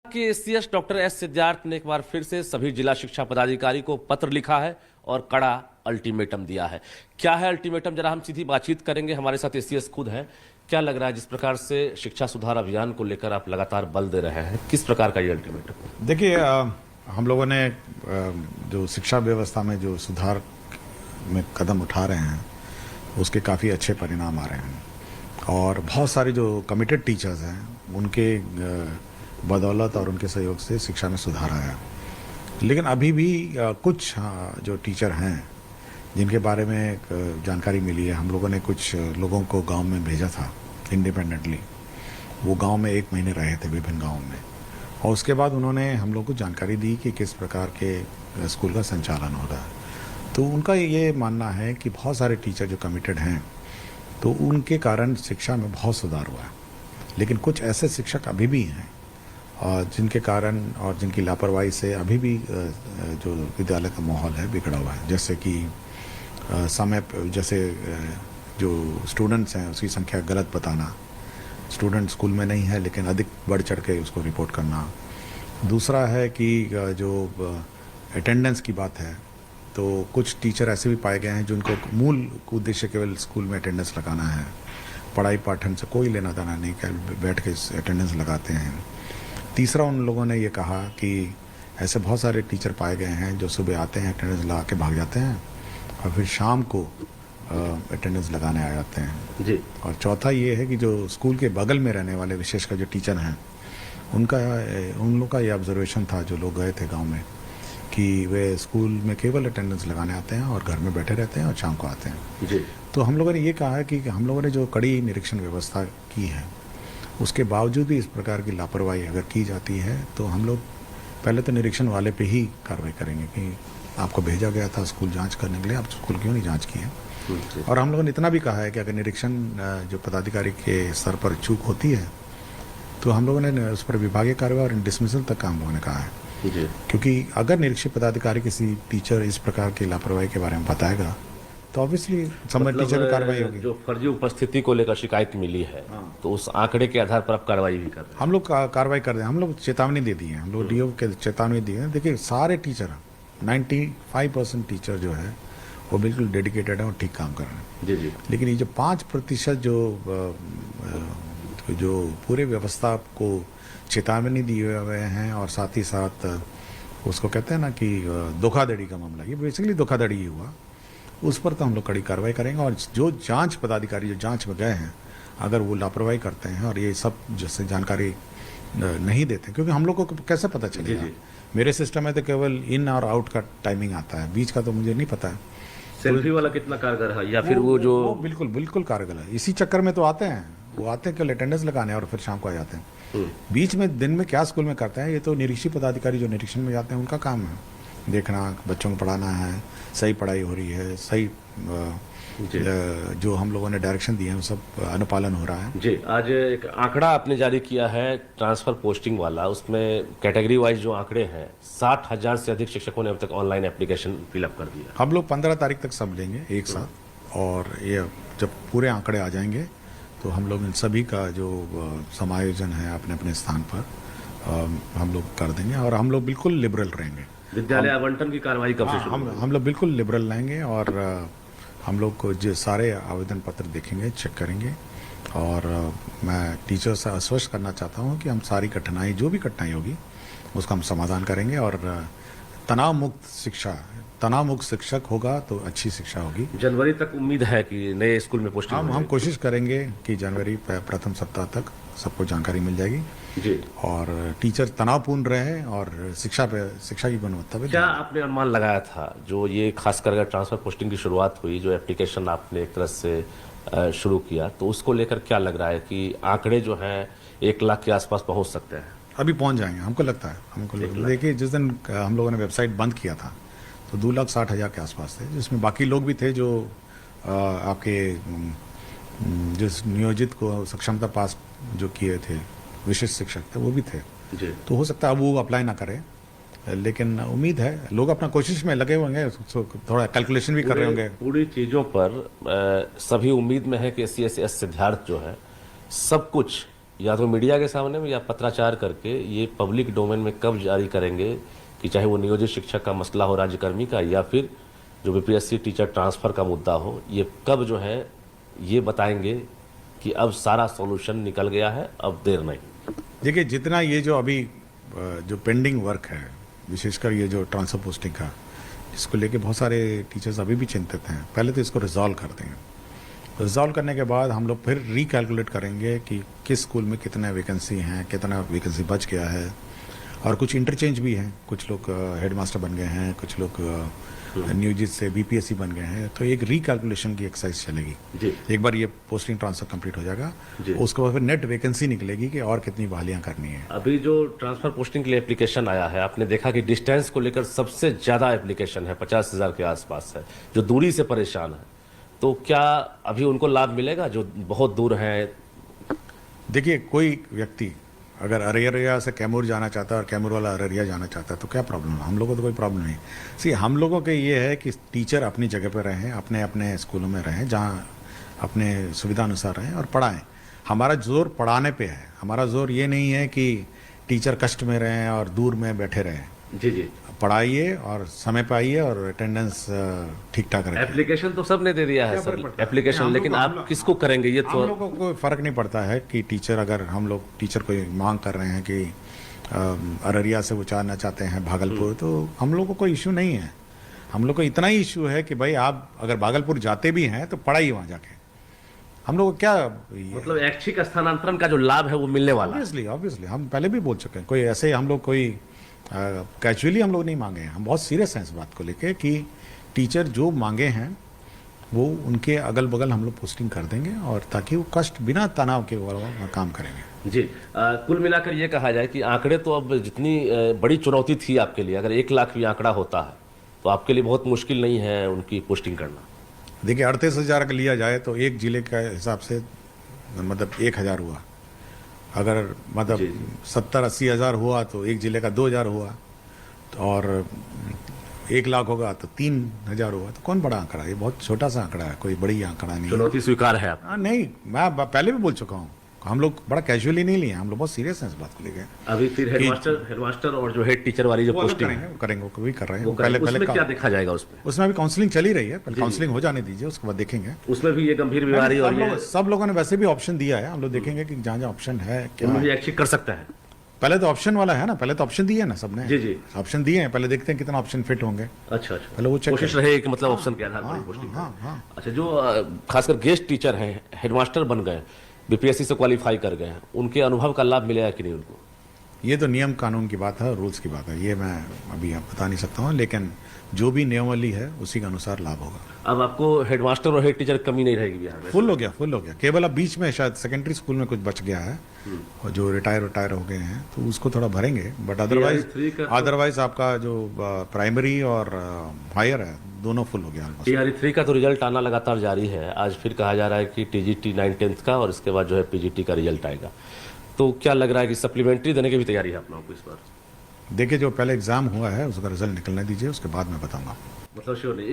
कि SCS doctor S Siddharth ने एक बार फिर से सभी जिला शिक्षा पदाधिकारी को पत्र लिखा है और कड़ा अल्टीमेटम दिया है। क्या है अल्टीमेटम, जरा हम सीधी बातचीत करेंगे। हमारे साथ एससीएस खुद है। क्या लग रहा है, जिस प्रकार से शिक्षा सुधार अभियान को लेकर आप लगातार बल दे रहे हैं, किस प्रकार का ये अल्टीमेटम? देखिए, हम लोगों ने जो शिक्षा व्यवस्था में जो सुधार में कदम उठा रहे हैं उसके काफ़ी अच्छे परिणाम आ रहे हैं और बहुत सारे जो कमिटेड टीचर्स हैं उनके बदौलत और उनके सहयोग से शिक्षा में सुधार आया। लेकिन अभी भी कुछ जो टीचर हैं जिनके बारे में जानकारी मिली है, हम लोगों ने कुछ लोगों को गांव में भेजा था इंडिपेंडेंटली। वो गांव में 1 महीने रहे थे विभिन्न गाँव में और उसके बाद उन्होंने हम लोग को जानकारी दी कि किस प्रकार के स्कूल का संचालन हो रहा है। तो उनका ये मानना है कि बहुत सारे टीचर जो कमिटेड हैं तो उनके कारण शिक्षा में बहुत सुधार हुआ है। लेकिन कुछ ऐसे शिक्षक अभी भी हैं जिनके कारण और जिनकी लापरवाही से अभी भी जो विद्यालय का माहौल है बिगड़ा हुआ है। जैसे कि जो स्टूडेंट्स हैं उसकी संख्या गलत बताना, स्टूडेंट स्कूल में नहीं है लेकिन अधिक बढ़ चढ़ के उसको रिपोर्ट करना। दूसरा है कि जो अटेंडेंस की बात है तो कुछ टीचर ऐसे भी पाए गए हैं जिनको मूल उद्देश्य केवल स्कूल में अटेंडेंस लगाना है, पढ़ाई पाठन से कोई लेना देना नहीं, केवल बैठ के अटेंडेंस लगाते हैं। तीसरा, उन लोगों ने ये कहा कि ऐसे बहुत सारे टीचर पाए गए हैं जो सुबह आते हैं, अटेंडेंस लगा के भाग जाते हैं और फिर शाम को अटेंडेंस लगाने आ जाते हैं जी। और चौथा ये है कि जो स्कूल के बगल में रहने वाले विशेषकर जो टीचर हैं उन लोग का ये ऑब्जर्वेशन था जो लोग गए थे गांव में कि वे स्कूल में केवल अटेंडेंस लगाने आते हैं और घर में बैठे रहते हैं और शाम को आते हैं जी। तो हम लोगों ने ये कहा है कि हम लोगों ने जो कड़ी निरीक्षण व्यवस्था की है उसके बावजूद भी इस प्रकार की लापरवाही अगर की जाती है तो हम लोग पहले तो निरीक्षण वाले पे ही कार्रवाई करेंगे कि आपको भेजा गया था स्कूल जांच करने के लिए, आप स्कूल क्यों नहीं जांच किए। और हम लोगों ने इतना भी कहा है कि अगर निरीक्षण जो पदाधिकारी के स्तर पर चूक होती है तो हम लोगों ने उस पर विभागीय कार्रवाई और डिसमिसल तक का हम लोगों ने कहा है जी। क्योंकि अगर निरीक्षक पदाधिकारी किसी टीचर इस प्रकार की लापरवाही के बारे में बताएगा तो ऑब्वियसली संबंधित टीचर पर कार्रवाई होगी। जो फर्जी उपस्थिति को लेकर शिकायत मिली है तो उस आंकड़े के आधार पर आप कार्रवाई भी कर रहे हैं? हम लोग कार्रवाई कर रहे हैं। हम लोग चेतावनी दे दी है, हम लोग डीओ के चेतावनी दी है। देखिए, सारे टीचर 95% टीचर जो है वो बिल्कुल डेडिकेटेड है और ठीक काम कर रहे हैं जी जी। लेकिन ये जो 5% जो पूरे व्यवस्था को चेतावनी दिए हुए हैं और साथ ही साथ उसको कहते हैं ना कि धोखाधड़ी का मामला, ये बेसिकली धोखाधड़ी ही हुआ, उस पर तो हम लोग कड़ी कार्रवाई करेंगे। और जो जांच पदाधिकारी जो जांच में गए हैं अगर वो लापरवाही करते हैं और ये सब जैसे जानकारी नहीं देते, क्योंकि हम लोग को कैसे पता चलेगा? मेरे सिस्टम में तो केवल इन और आउट का टाइमिंग आता है, बीच का तो मुझे नहीं पता है। सेल्फी वाला कितना कारगर है या फिर वो जो बिल्कुल बिल्कुल कारगर है। इसी चक्कर में तो आते हैं, वो आते हैं केवल अटेंडेंस लगाने और फिर शाम को आ जाते हैं। बीच में दिन में क्या स्कूल में करते हैं ये तो निरीक्षक पदाधिकारी जो निरीक्षण में जाते हैं उनका काम है, देखना, बच्चों को पढ़ाना है, सही पढ़ाई हो रही है, सही जो हम लोगों ने डायरेक्शन दिए हैं वो सब अनुपालन हो रहा है जी। आज एक आंकड़ा आपने जारी किया है ट्रांसफर पोस्टिंग वाला, उसमें कैटेगरी वाइज जो आंकड़े हैं 60,000 से अधिक शिक्षकों ने अब तक ऑनलाइन एप्लीकेशन फिलअप कर दिया। हम लोग 15 तारीख तक सब लेंगे एक साथ और ये जब पूरे आंकड़े आ जाएंगे तो हम लोग इन सभी का जो समायोजन है अपने अपने स्थान पर हम लोग कर देंगे और हम लोग बिल्कुल लिबरल रहेंगे। विद्यालय आवंटन की कार्रवाई कब से शुरू होगी? हम लोग बिल्कुल लिबरल रहेंगे और हम लोग को जो सारे आवेदन पत्र देखेंगे, चेक करेंगे और मैं टीचर से आश्वस्त करना चाहता हूँ कि हम सारी कठिनाई, जो भी कठिनाई होगी उसका हम समाधान करेंगे और तनाव मुक्त शिक्षक होगा तो अच्छी शिक्षा होगी। जनवरी तक उम्मीद है कि नए स्कूल में पोस्टिंग हम कोशिश करेंगे कि जनवरी प्रथम सप्ताह तक सबको जानकारी मिल जाएगी जी और टीचर तनावपूर्ण रहे और शिक्षा की गुणवत्ता पे। क्या आपने अनुमान लगाया था जो ये खासकर अगर ट्रांसफर पोस्टिंग की शुरुआत हुई, जो एप्लीकेशन आपने एक तरह से शुरू किया, तो उसको लेकर क्या लग रहा है कि आंकड़े जो हैं 1 लाख के आसपास पहुंच सकते हैं? अभी पहुंच जाएंगे, हमको लगता है। देखिए, जिस दिन हम लोगों ने वेबसाइट बंद किया था तो 2,60,000 के आसपास थे, जिसमें बाकी लोग भी थे जो आपके जिस नियोजित को सक्षमता पास जो किए थे, विशिष्ट शिक्षक थे, वो भी थे जी। तो हो सकता है अब वो अप्लाई ना करें, लेकिन उम्मीद है लोग अपना कोशिश में लगे होंगे, थोड़ा कैलकुलेशन भी कर रहे होंगे। पूरी चीज़ों पर सभी उम्मीद में है कि एससीएस सिद्धार्थ जो है सब कुछ या तो मीडिया के सामने में या पत्राचार करके ये पब्लिक डोमेन में कब जारी करेंगे कि चाहे वो नियोजित शिक्षक का मसला हो राज्यकर्मी का या फिर जो बीपीएससी टीचर ट्रांसफ़र का मुद्दा हो, ये कब जो है ये बताएंगे कि अब सारा सॉल्यूशन निकल गया है, अब देर नहीं। देखिए, जितना ये जो अभी जो पेंडिंग वर्क है, विशेषकर ये जो ट्रांसफर पोस्टिंग का, इसको लेके बहुत सारे टीचर्स अभी भी चिंतित हैं। पहले तो इसको रिजॉल्व कर देंगे, रिजॉल्व करने के बाद हम लोग फिर रिकैलकुलेट करेंगे कि किस स्कूल में कितने वैकेंसी हैं, कितना वैकेंसी बच गया है। और कुछ इंटरचेंज भी हैं, कुछ लोग हेडमास्टर बन गए हैं, कुछ लोग नियोजित से बीपीएससी बन गए हैं। तो एक रिकैलकुलेशन की एक्सरसाइज चलेगी जी। एक बार ये पोस्टिंग ट्रांसफर कंप्लीट हो जाएगा, उसके बाद फिर नेट वैकेंसी निकलेगी कि और कितनी बहालियां करनी है। अभी जो ट्रांसफर पोस्टिंग के लिए एप्लीकेशन आया है, आपने देखा कि डिस्टेंस को लेकर सबसे ज़्यादा एप्लीकेशन है, 50,000 के आसपास है, जो दूरी से परेशान है। तो क्या अभी उनको लाभ मिलेगा जो बहुत दूर हैं? देखिए, कोई व्यक्ति अगर अररिया से कैमूर जाना चाहता है और कैमूर वाला अररिया जाना चाहता है तो क्या प्रॉब्लम है? हम लोगों को तो कोई प्रॉब्लम नहीं। सी, हम लोगों के ये है कि टीचर अपनी जगह पर रहें, अपने अपने स्कूलों में रहें, जहाँ अपने सुविधा अनुसार रहें और पढ़ाएं। हमारा जोर पढ़ाने पे है, हमारा जोर ये नहीं है कि टीचर कष्ट में रहें और दूर में बैठे रहें। जी जी, पढ़ाइए और समय पे आइए और अटेंडेंस ठीक ठाक रखें। एप्लीकेशन तो सबने दे दिया है सर, एप्लीकेशन, लेकिन आप किसको करेंगे? ये हम तो लोगों को कोई फर्क नहीं पड़ता है कि टीचर, अगर हम लोग टीचर कोई मांग कर रहे हैं कि अररिया से वो जाना चाहते हैं भागलपुर, तो हम लोग को कोई इशू नहीं है। हम लोग को इतना ही इशू है कि भाई आप अगर भागलपुर जाते भी हैं तो पढ़ाइए वहाँ जाके। हम लोग को क्या, मतलब ऐच्छिक स्थानांतरण का जो लाभ है वो मिलने वाला है। ऑब्वियसली हम पहले भी बोल चुके हैं, कोई ऐसे हम लोग कोई कैजुअली हम लोग नहीं मांगे हैं। हम बहुत सीरियस हैं इस बात को लेके कि टीचर जो मांगे हैं वो उनके अगल बगल हम लोग पोस्टिंग कर देंगे, और ताकि वो कष्ट बिना तनाव के वो काम करेंगे। जी, कुल मिलाकर ये कहा जाए कि आंकड़े तो अब जितनी बड़ी चुनौती थी आपके लिए, अगर 1 लाख भी आंकड़ा होता है तो आपके लिए बहुत मुश्किल नहीं है उनकी पोस्टिंग करना। देखिए, 38,000 का लिया जाए तो एक जिले के हिसाब से मतलब 1,000 हुआ। अगर मतलब 70-80 हज़ार हुआ तो एक जिले का 2,000 हुआ, तो और 1 लाख होगा तो 3,000 हुआ। तो कौन बड़ा आंकड़ा है? ये बहुत छोटा सा आंकड़ा है, कोई बड़ी आंकड़ा नहीं है। चुनौती स्वीकार है आप? नहीं, मैं पहले भी बोल चुका हूँ, हम लोग बड़ा कैजुअली नहीं लिए, हम लोग बहुत सीरियस हैं इस बात को लेके। अभी फिर हेडमास्टर और जो हेड टीचर वाली जो पोस्टिंग है करेंगे, वो भी कर रहे हैं। वो पहले क्या देखा जाएगा उसमें? उसमें अभी काउंसलिंग चली रही है, पहले काउंसलिंग हो जाने दीजिए, उसके बाद देखेंगे। उसमें भी ये गंभीर बीमारी और ये सब लोगों ने वैसे भी ऑप्शन दिया है, हम लोग देखेंगे कि जहाँ जहाँ ऑप्शन है क्या उनमें भी ऐच्छिक कर सकता है। पहले तो ऑप्शन वाला है ना, पहले तो ऑप्शन दिए हैं ना सबने। जी जी, ऑप्शन दिए हैं, पहले देखते हैं कितना ऑप्शन फिट होंगे। अच्छा, पहले वो चेक कोशिश रहे कि मतलब ऑप्शन के आधार पर पोस्टिंग। हाँ। अच्छा, जो खासकर गेस्ट टीचर हैं, हेडमास्टर बन गए, बीपीएससी से क्वालिफाई कर गए हैं, उनके अनुभव का लाभ मिलेगा कि नहीं उनको? ये तो नियम कानून की बात है, रूल्स की बात है, ये मैं अभी बता नहीं सकता हूँ, लेकिन जो भी नियमावली है उसी के अनुसार लाभ होगा। अब आपको हेडमास्टर और हेड टीचर कमी नहीं रहेगी बिहार में? फुल हो गया। केवल अब बीच में शायद सेकेंडरी स्कूल में कुछ बच गया है, और जो रिटायर हो गए हैं तो उसको थोड़ा भरेंगे, बट अदरवाइज आपका जो प्राइमरी और हायर है दोनों फुल हो गया। TRE3 का तो रिजल्ट आना लगातार जारी है। आज फिर कहा जा रहा है कि TGT 9-10 का और इसके बाद जो है PGT का रिजल्ट आएगा। तो क्या लग रहा है कि सप्लीमेंट्री देने की भी तैयारी है आप लोगों को इस बार? देखिए, जो पहले एग्जाम हुआ है उसका रिजल्ट निकलने दीजिए, उसके बाद मैं बताऊंगा। मतलब श्योर नहीं।